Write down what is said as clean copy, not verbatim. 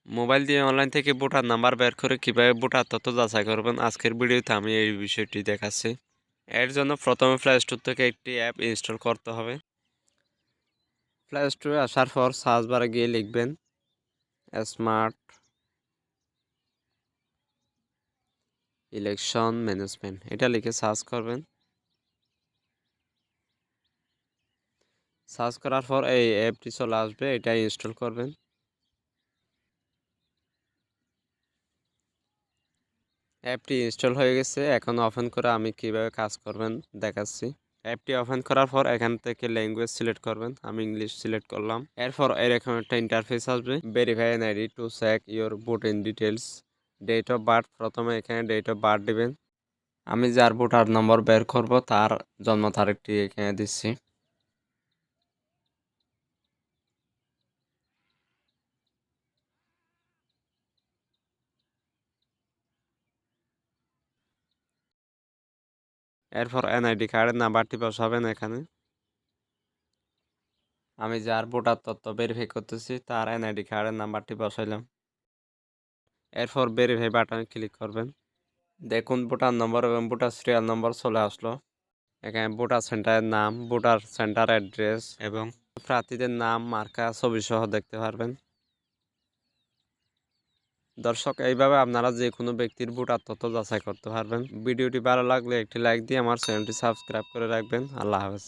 Mobile দিয়ে online থেকে voter number বের করে কিভাবে ভোটার তথ্য যাচাই করবেন আজকের ভিডিওতে আমি এই বিষয়টি দেখাচ্ছি। এর জন্য প্রথমে প্লে স্টোর থেকে একটি অ্যাপ ইনস্টল করতে হবে। প্লে স্টোরে আসার পর সার্চ বারে গিয়ে লিখবেন স্মার্ট ইলেকশন ম্যানেজমেন্ট, এটা লিখে সার্চ করবেন। সার্চ করার পর এই অ্যাপটি চলে আসবে, এটা ইনস্টল করবেন। অ্যাপটি ইনস্টল হয়ে গেছে, এখন ওপেন করে আমি কিভাবে কাজ করবেন দেখাচ্ছি। অ্যাপটি ওপেন করার পর এখান থেকে ল্যাঙ্গুয়েজ সিলেক্ট করবেন, আমি ইংলিশ সিলেক্ট করলাম। এরপর এরকম একটা ইন্টারফেস আসবে, verify an ID to check your voting details, date of birth, প্রথমে এখানে ডেট অফ বার্থ দিবেন। আমি যার ভোটার নম্বর বের করব তার জন্ম তারিখটি এখানে দিচ্ছি। এরপর এনআইডি কার্ডের নাম্বারটি বসাবেন এখানে। আমি যার ভোটার তথ্য ভেরিফাই করতেছি তার এনআইডি কার্ডের নাম্বারটি বসাইলাম। এরপর ভেরিফাই বাটনে ক্লিক করবেন। দেখুন ভোটার নম্বর এবং ভোটার সিরিয়াল নম্বর চলে আসলো। এখানে ভোটার সেন্টারের নাম, ভোটার সেন্টার অ্যাড্রেস এবং প্রার্থীদের নাম, মার্কা, ছবি সহ দেখতে পারবেন। দর্শক, এইভাবে আপনারা যে কোনো ব্যক্তির ভোটার তথ্য যাচাই করতে পারবেন। ভিডিওটি ভালো লাগলে একটি লাইক দিয়ে আমার চ্যানেলটি সাবস্ক্রাইব করে রাখবেন। আল্লাহ হাফেজ।